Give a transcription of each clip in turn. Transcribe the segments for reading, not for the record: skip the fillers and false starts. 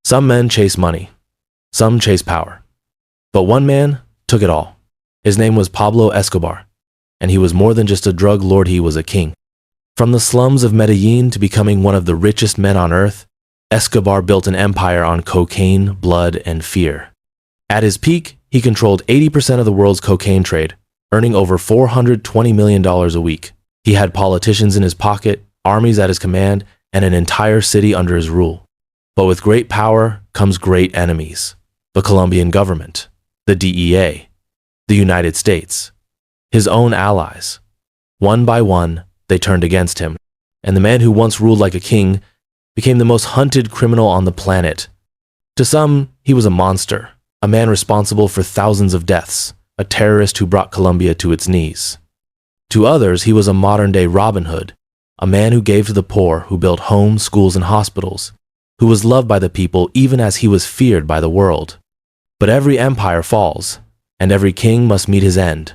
Some men chase money. Some chase power. But one man took it all. His name was Pablo Escobar, and he was more than just a drug lord, he was a king. From the slums of Medellín to becoming one of the richest men on earth, Escobar built an empire on cocaine, blood, and fear. At his peak, he controlled 80% of the world's cocaine trade, earning over $420 million a week. He had politicians in his pocket, armies at his command, and an entire city under his rule. But with great power comes great enemies. The Colombian government, the DEA, the United States, his own allies. One by one, they turned against him, and the man who once ruled like a king became the most hunted criminal on the planet. To some, he was a monster, a man responsible for thousands of deaths, a terrorist who brought Colombia to its knees. To others, he was a modern-day Robin Hood, a man who gave to the poor, who built homes, schools, and hospitals, who was loved by the people even as he was feared by the world. But every empire falls, and every king must meet his end.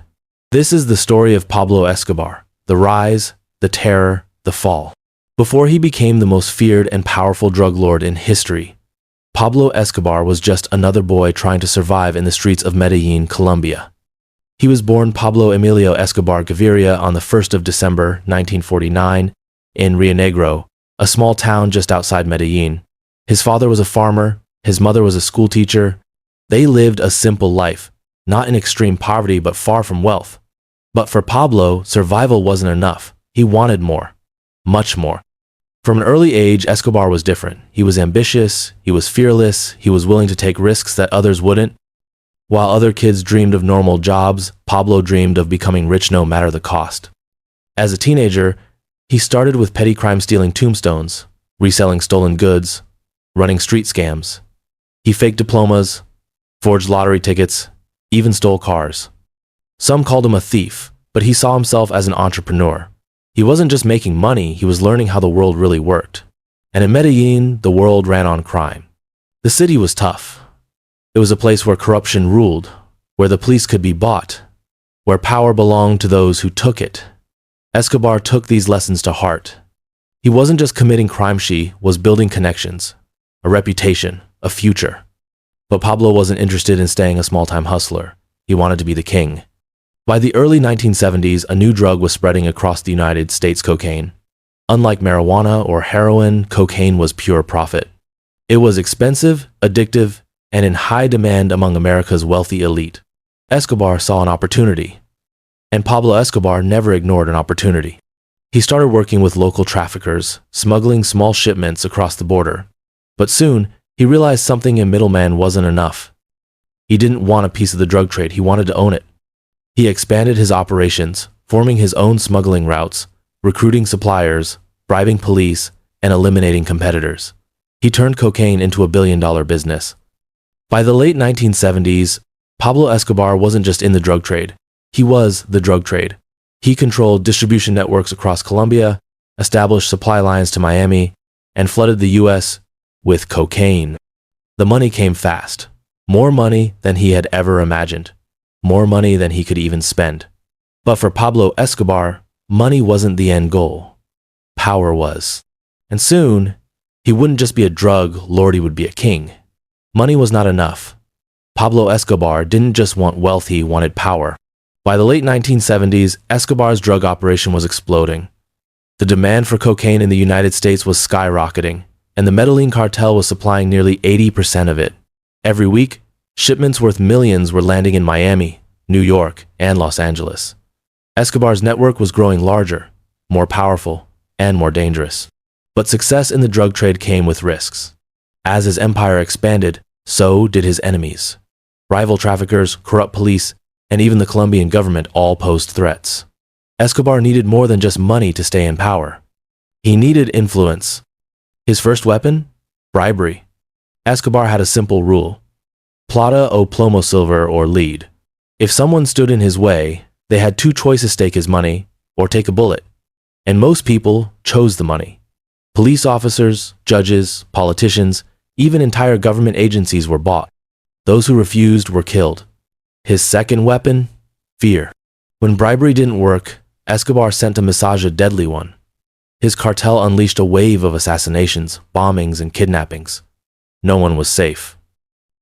This is the story of Pablo Escobar, the rise, the terror, the fall. Before he became the most feared and powerful drug lord in history, Pablo Escobar was just another boy trying to survive in the streets of Medellín, Colombia. He was born Pablo Emilio Escobar Gaviria on the 1st of December, 1949, in Rio Negro, a small town just outside Medellín. His father was a farmer, his mother was a schoolteacher. They lived a simple life, not in extreme poverty but far from wealth. But for Pablo, survival wasn't enough. He wanted more, much more. From an early age, Escobar was different. He was ambitious, he was fearless, he was willing to take risks that others wouldn't. While other kids dreamed of normal jobs, Pablo dreamed of becoming rich no matter the cost. As a teenager, he started with petty crime, stealing tombstones, reselling stolen goods, running street scams. He faked diplomas, forged lottery tickets, even stole cars. Some called him a thief, but he saw himself as an entrepreneur. He wasn't just making money, he was learning how the world really worked. And in Medellín, the world ran on crime. The city was tough. It was a place where corruption ruled, where the police could be bought, where power belonged to those who took it. Escobar took these lessons to heart. He wasn't just committing crime, he was building connections, a reputation, a future. But Pablo wasn't interested in staying a small-time hustler. He wanted to be the king. By the early 1970s, a new drug was spreading across the United States: cocaine. Unlike marijuana or heroin, cocaine was pure profit. It was expensive, addictive, and in high demand among America's wealthy elite. Escobar saw an opportunity, and Pablo Escobar never ignored an opportunity. He started working with local traffickers, smuggling small shipments across the border. But soon, he realized something a middleman wasn't enough. He didn't want a piece of the drug trade, he wanted to own it. He expanded his operations, forming his own smuggling routes, recruiting suppliers, bribing police, and eliminating competitors. He turned cocaine into a billion-dollar business. By the late 1970s, Pablo Escobar wasn't just in the drug trade. He was the drug trade. He controlled distribution networks across Colombia, established supply lines to Miami, and flooded the U.S. with cocaine. The money came fast. More money than he had ever imagined. More money than he could even spend. But for Pablo Escobar, money wasn't the end goal. Power was. And soon, he wouldn't just be a drug lord, he would be a king. Money was not enough. Pablo Escobar didn't just want wealth, he wanted power. By the late 1970s, Escobar's drug operation was exploding. The demand for cocaine in the United States was skyrocketing, and the Medellín Cartel was supplying nearly 80% of it. Every week, shipments worth millions were landing in Miami, New York, and Los Angeles. Escobar's network was growing larger, more powerful, and more dangerous. But success in the drug trade came with risks. As his empire expanded, so did his enemies. Rival traffickers, corrupt police, and even the Colombian government all posed threats. Escobar needed more than just money to stay in power. He needed influence. His first weapon? Bribery. Escobar had a simple rule: plata o plomo, silver or lead. If someone stood in his way, they had two choices: stake his money or take a bullet. And most people chose the money. Police officers, judges, politicians, even entire government agencies were bought. Those who refused were killed. His second weapon? Fear. When bribery didn't work, Escobar sent a message, a deadly one. His cartel unleashed a wave of assassinations, bombings, and kidnappings. no one was safe.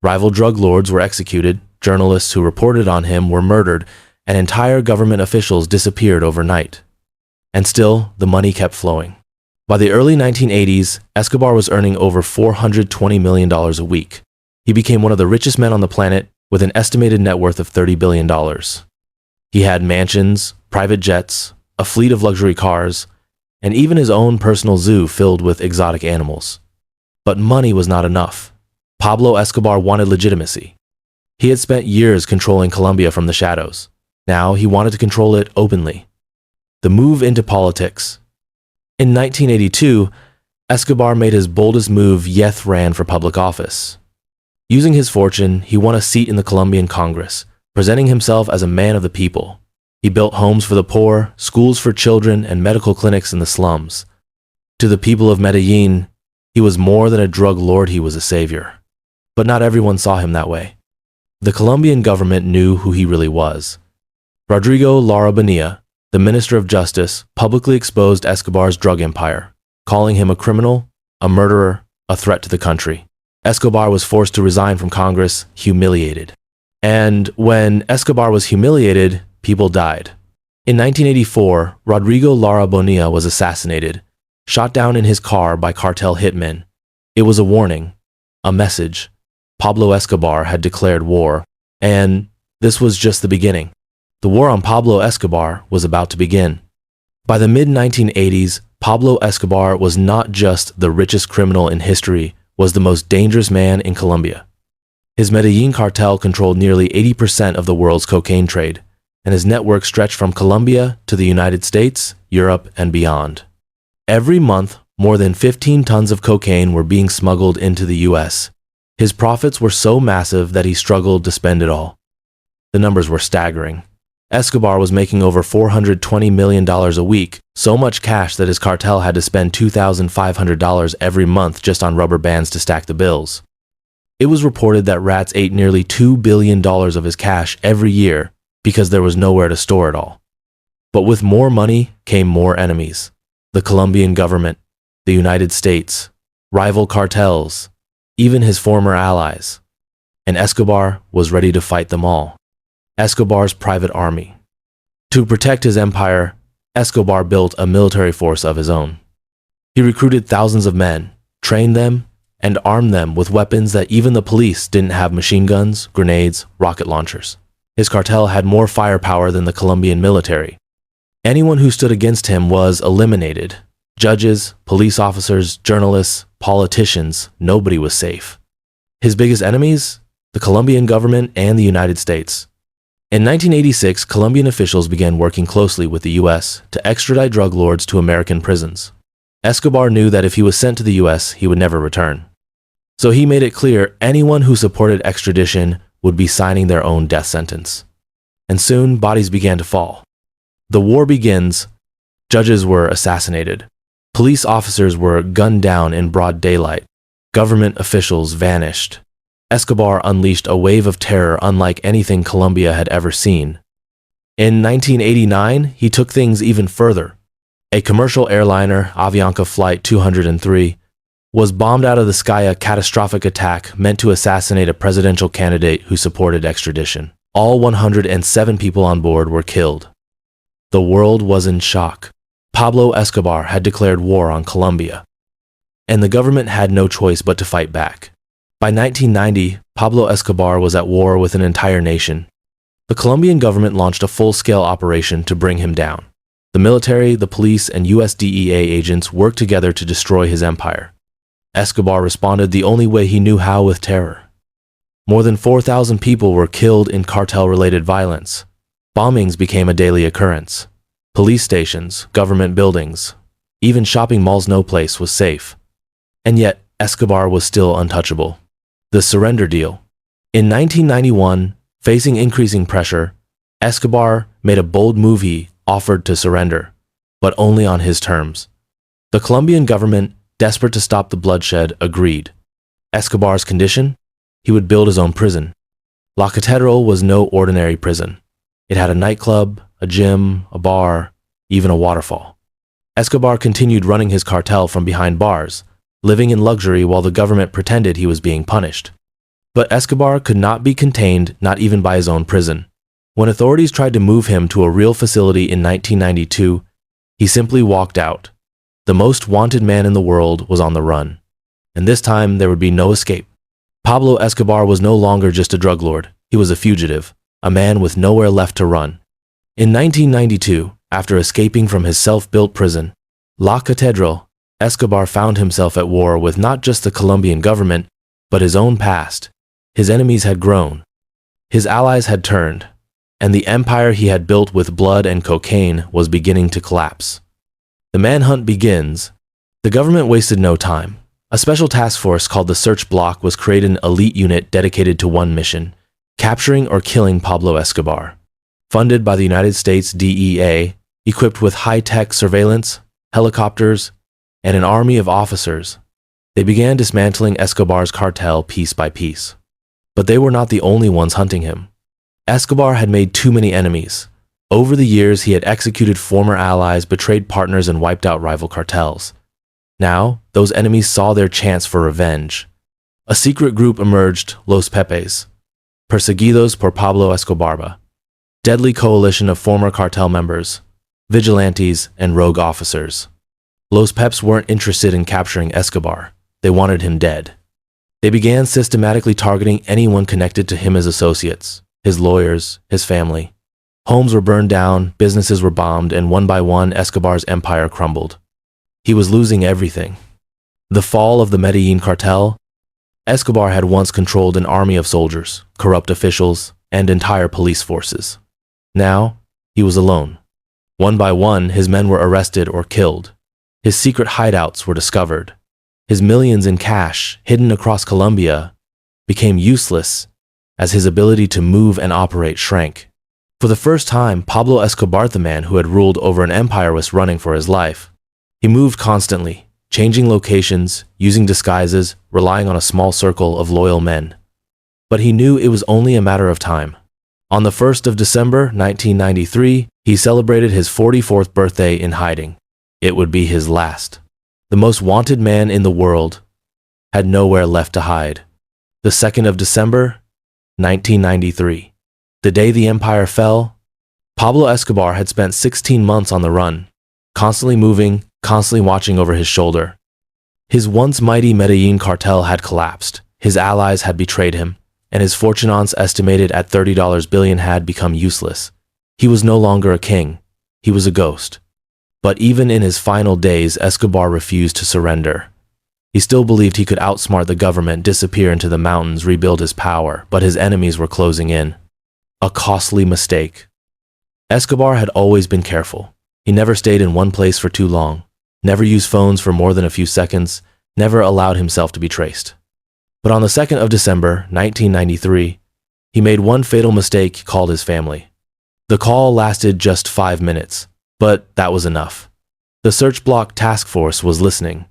Rival drug lords were executed, journalists who reported on him were murdered, and entire government officials disappeared overnight. And still, the money kept flowing. By the early 1980s, Escobar was earning over $420 million a week. He became one of the richest men on the planet with an estimated net worth of $30 billion. He had mansions, private jets, a fleet of luxury cars, and even his own personal zoo filled with exotic animals. But money was not enough. Pablo Escobar wanted legitimacy. He had spent years controlling Colombia from the shadows. Now he wanted to control it openly. The move into politics. In 1982, Escobar made his boldest move yet ran for public office. Using his fortune, he won a seat in the Colombian Congress, presenting himself as a man of the people. He built homes for the poor, schools for children, and medical clinics in the slums. To the people of Medellín, he was more than a drug lord, he was a savior. But not everyone saw him that way. The Colombian government knew who he really was. Rodrigo Lara Bonilla, the Minister of Justice, publicly exposed Escobar's drug empire, calling him a criminal, a murderer, a threat to the country. Escobar was forced to resign from Congress, humiliated. And when Escobar was humiliated, people died. In 1984, Rodrigo Lara Bonilla was assassinated, shot down in his car by cartel hitmen. It was a warning, a message. Pablo Escobar had declared war, and this was just the beginning. The war on Pablo Escobar was about to begin. By the mid-1980s, Pablo Escobar was not just the richest criminal in history, was the most dangerous man in Colombia. His Medellín Cartel controlled nearly 80% of the world's cocaine trade, and his network stretched from Colombia to the United States, Europe, and beyond. Every month, more than 15 tons of cocaine were being smuggled into the U.S. His profits were so massive that he struggled to spend it all. The numbers were staggering. Escobar was making over $420 million a week, so much cash that his cartel had to spend $2,500 every month just on rubber bands to stack the bills. It was reported that rats ate nearly $2 billion of his cash every year because there was nowhere to store it all. But with more money came more enemies. The Colombian government, the United States, rival cartels, even his former allies. And Escobar was ready to fight them all. Escobar's private army. To protect his empire, Escobar built a military force of his own. He recruited thousands of men, trained them, and armed them with weapons that even the police didn't have: machine guns, grenades, rocket launchers. His cartel had more firepower than the Colombian military. Anyone who stood against him was eliminated. Judges, police officers, journalists, politicians, nobody was safe. His biggest enemies? The Colombian government and the United States. In 1986, Colombian officials began working closely with the U.S. to extradite drug lords to American prisons. Escobar knew that if he was sent to the U.S., he would never return. So he made it clear anyone who supported extradition would be signing their own death sentence. And soon, bodies began to fall. The war begins. Judges were assassinated. Police officers were gunned down in broad daylight. Government officials vanished. Escobar unleashed a wave of terror unlike anything Colombia had ever seen. In 1989, he took things even further. A commercial airliner, Avianca Flight 203, was bombed out of the sky, a catastrophic attack meant to assassinate a presidential candidate who supported extradition. All 107 people on board were killed. The world was in shock. Pablo Escobar had declared war on Colombia, and the government had no choice but to fight back. By 1990, Pablo Escobar was at war with an entire nation. The Colombian government launched a full-scale operation to bring him down. The military, the police, and US DEA agents worked together to destroy his empire. Escobar responded the only way he knew how, with terror. More than 4,000 people were killed in cartel-related violence. Bombings became a daily occurrence. Police stations, government buildings, even shopping malls, no place was safe. And yet, Escobar was still untouchable. The surrender deal. In 1991, facing increasing pressure, Escobar made a bold move. He offered to surrender, but only on his terms. The Colombian government, desperate to stop the bloodshed, agreed. Escobar's condition? He would build his own prison. La Catedral was no ordinary prison. It had a nightclub, a gym, a bar, even a waterfall. Escobar continued running his cartel from behind bars, living in luxury while the government pretended he was being punished. But Escobar could not be contained, not even by his own prison. When authorities tried to move him to a real facility in 1992, he simply walked out. The most wanted man in the world was on the run. And this time, there would be no escape. Pablo Escobar was no longer just a drug lord. He was a fugitive, a man with nowhere left to run. In 1992, after escaping from his self-built prison, La Catedral, Escobar found himself at war with not just the Colombian government, but his own past. His enemies had grown. His allies had turned. And the empire he had built with blood and cocaine was beginning to collapse. The manhunt begins. The government wasted no time. A special task force called the Search Block was created, an elite unit dedicated to one mission: capturing or killing Pablo Escobar. Funded by the United States DEA, equipped with high-tech surveillance, helicopters, and an army of officers, they began dismantling Escobar's cartel piece by piece. But they were not the only ones hunting him. Escobar had made too many enemies. Over the years, he had executed former allies, betrayed partners, and wiped out rival cartels. Now, those enemies saw their chance for revenge. A secret group emerged, Los Pepes, Perseguidos por Pablo Escobar, deadly coalition of former cartel members, vigilantes, and rogue officers. Los Peps weren't interested in capturing Escobar. They wanted him dead. They began systematically targeting anyone connected to him as associates, his lawyers, his family. Homes were burned down, businesses were bombed, and one by one, Escobar's empire crumbled. He was losing everything. The fall of the Medellín Cartel. Escobar had once controlled an army of soldiers, corrupt officials, and entire police forces. Now, he was alone. One by one, his men were arrested or killed. His secret hideouts were discovered. His millions in cash, hidden across Colombia, became useless as his ability to move and operate shrank. For the first time, Pablo Escobar, the man who had ruled over an empire, was running for his life. He moved constantly, changing locations, using disguises, relying on a small circle of loyal men. But he knew it was only a matter of time. On the 1st of December, 1993, he celebrated his 44th birthday in hiding. It would be his last. The most wanted man in the world had nowhere left to hide. The 2nd of December, 1993. The day the empire fell, Pablo Escobar had spent 16 months on the run, constantly moving, constantly watching over his shoulder. His once mighty Medellín cartel had collapsed, his allies had betrayed him, and his fortunes estimated at $30 billion had become useless. He was no longer a king, he was a ghost. But even in his final days, Escobar refused to surrender. He still believed he could outsmart the government, disappear into the mountains, rebuild his power, but his enemies were closing in. A costly mistake. Escobar had always been careful. He never stayed in one place for too long, never used phones for more than a few seconds, never allowed himself to be traced. But on the 2nd of December, 1993, he made one fatal mistake. He called his family. The call lasted just 5 minutes, but that was enough. The Search Block task force was listening.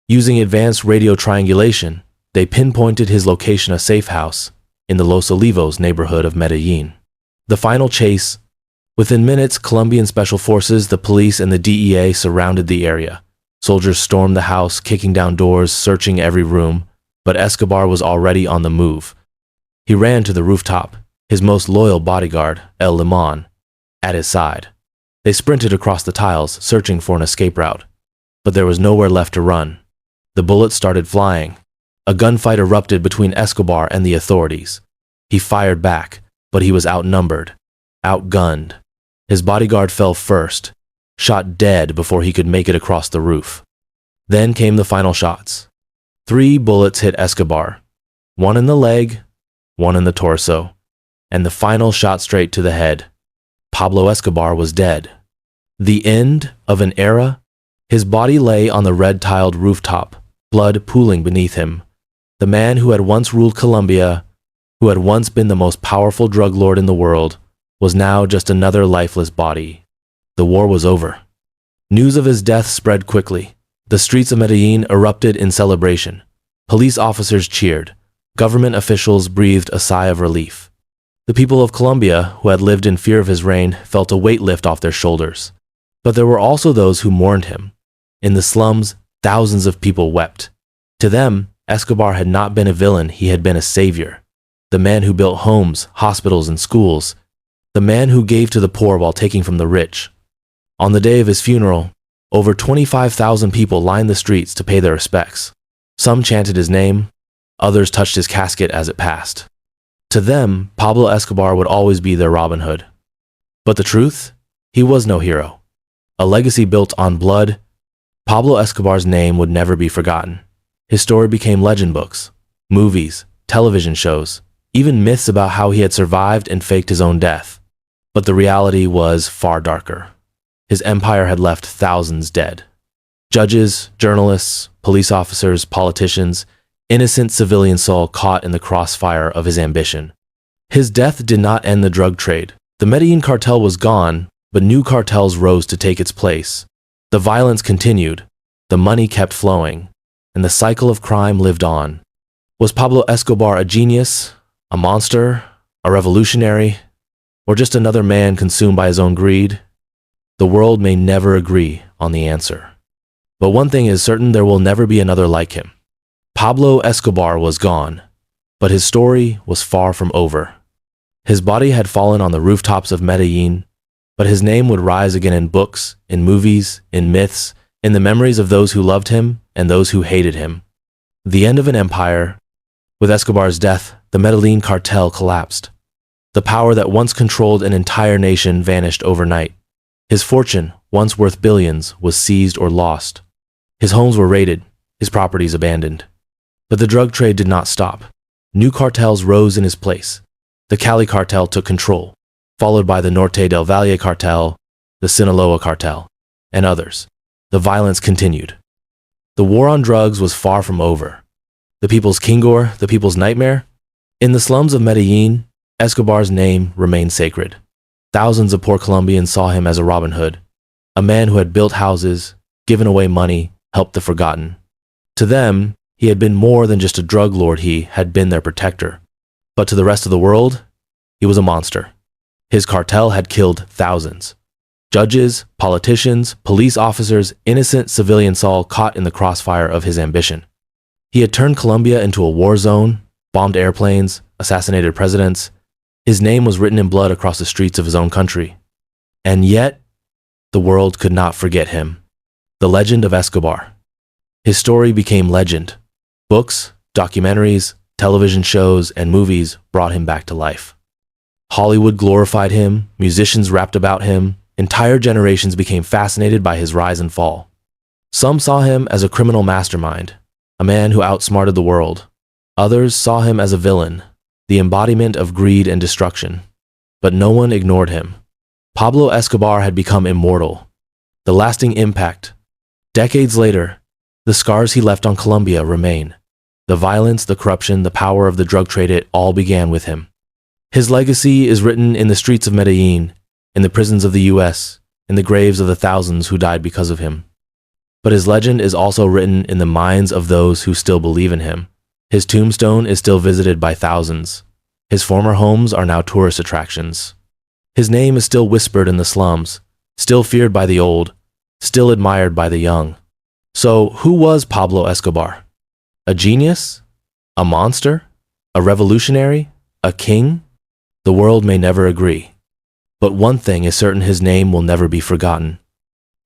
Using advanced radio triangulation, they pinpointed his location, a safe house in the Los Olivos neighborhood of Medellín. The final chase. Within minutes, Colombian special forces, the police, and the DEA surrounded the area. Soldiers stormed the house, kicking down doors, searching every room, but Escobar was already on the move. He ran to the rooftop, his most loyal bodyguard, El Limon, at his side. They sprinted across the tiles, searching for an escape route. But there was nowhere left to run. The bullets started flying. A gunfight erupted between Escobar and the authorities. He fired back, but he was outnumbered, outgunned. His bodyguard fell first, shot dead before he could make it across the roof. Then came the final shots. 3 bullets hit Escobar, one in the leg, one in the torso, and the final shot straight to the head. Pablo Escobar was dead. The end of an era. His body lay on the red-tiled rooftop, blood pooling beneath him. The man who had once ruled Colombia, who had once been the most powerful drug lord in the world, was now just another lifeless body. The war was over. News of his death spread quickly. The streets of Medellín erupted in celebration. Police officers cheered. Government officials breathed a sigh of relief. The people of Colombia, who had lived in fear of his reign, felt a weight lift off their shoulders. But there were also those who mourned him. In the slums, thousands of people wept. To them, Escobar had not been a villain, he had been a savior. The man who built homes, hospitals, and schools. The man who gave to the poor while taking from the rich. On the day of his funeral, over 25,000 people lined the streets to pay their respects. Some chanted his name, others touched his casket as it passed. To them, Pablo Escobar would always be their Robin Hood. But the truth? He was no hero. A legacy built on blood, Pablo Escobar's name would never be forgotten. His story became legend books, movies, television shows, even myths about how he had survived and faked his own death. But the reality was far darker. His empire had left thousands dead. Judges, journalists, police officers, politicians, innocent civilians all caught in the crossfire of his ambition. His death did not end the drug trade. The Medellín Cartel was gone, but new cartels rose to take its place. The violence continued, the money kept flowing, and the cycle of crime lived on. Was Pablo Escobar a genius, a monster, a revolutionary, or just another man consumed by his own greed? The world may never agree on the answer. But one thing is certain, there will never be another like him. Pablo Escobar was gone, but his story was far from over. His body had fallen on the rooftops of Medellín, but his name would rise again in books, in movies, in myths, in the memories of those who loved him and those who hated him. The end of an empire. With Escobar's death, the Medellín Cartel collapsed. The power that once controlled an entire nation vanished overnight. His fortune, once worth billions, was seized or lost. His homes were raided, his properties abandoned. But the drug trade did not stop. New cartels rose in his place. The Cali Cartel took control, followed by the Norte del Valle Cartel, the Sinaloa Cartel, and others. The violence continued. The war on drugs was far from over. The people's Kingor, the people's nightmare? In the slums of Medellín, Escobar's name remained sacred. Thousands of poor Colombians saw him as a Robin Hood, a man who had built houses, given away money, helped the forgotten. To them, he had been more than just a drug lord, he had been their protector. But to the rest of the world, he was a monster. His cartel had killed thousands. Judges, politicians, police officers, innocent civilians all caught in the crossfire of his ambition. He had turned Colombia into a war zone, bombed airplanes, assassinated presidents. His name was written in blood across the streets of his own country. And yet, the world could not forget him. The legend of Escobar. His story became legend. Books, documentaries, television shows, and movies brought him back to life. Hollywood glorified him, musicians rapped about him, entire generations became fascinated by his rise and fall. Some saw him as a criminal mastermind, a man who outsmarted the world. Others saw him as a villain, the embodiment of greed and destruction. But no one ignored him. Pablo Escobar had become immortal. The lasting impact. Decades later, the scars he left on Colombia remain. The violence, the corruption, the power of the drug trade, it all began with him. His legacy is written in the streets of Medellín, in the prisons of the US, in the graves of the thousands who died because of him. But his legend is also written in the minds of those who still believe in him. His tombstone is still visited by thousands. His former homes are now tourist attractions. His name is still whispered in the slums, still feared by the old, still admired by the young. So, who was Pablo Escobar? A genius? A monster? A revolutionary? A king? The world may never agree. But one thing is certain, his name will never be forgotten.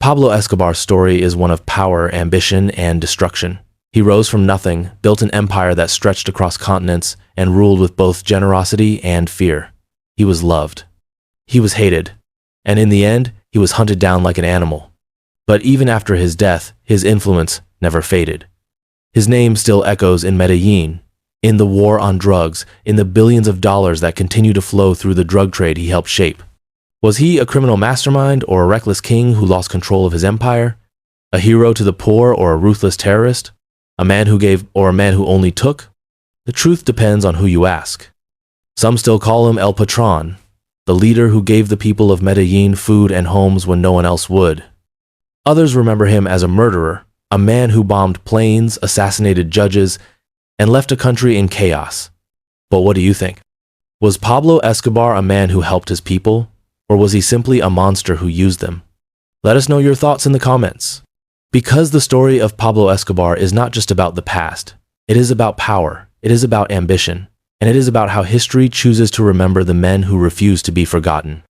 Pablo Escobar's story is one of power, ambition, and destruction. He rose from nothing, built an empire that stretched across continents, and ruled with both generosity and fear. He was loved. He was hated. And in the end, he was hunted down like an animal. But even after his death, his influence never faded. His name still echoes in Medellín, in the war on drugs, in the billions of dollars that continue to flow through the drug trade he helped shape. Was he a criminal mastermind or a reckless king who lost control of his empire? A hero to the poor or a ruthless terrorist? A man who gave or a man who only took? The truth depends on who you ask. Some still call him El Patron, the leader who gave the people of Medellín food and homes when no one else would. Others remember him as a murderer, a man who bombed planes, assassinated judges, and left a country in chaos. But what do you think? Was Pablo Escobar a man who helped his people, or was he simply a monster who used them? Let us know your thoughts in the comments. Because the story of Pablo Escobar is not just about the past. It is about power, it is about ambition, and it is about how history chooses to remember the men who refuse to be forgotten.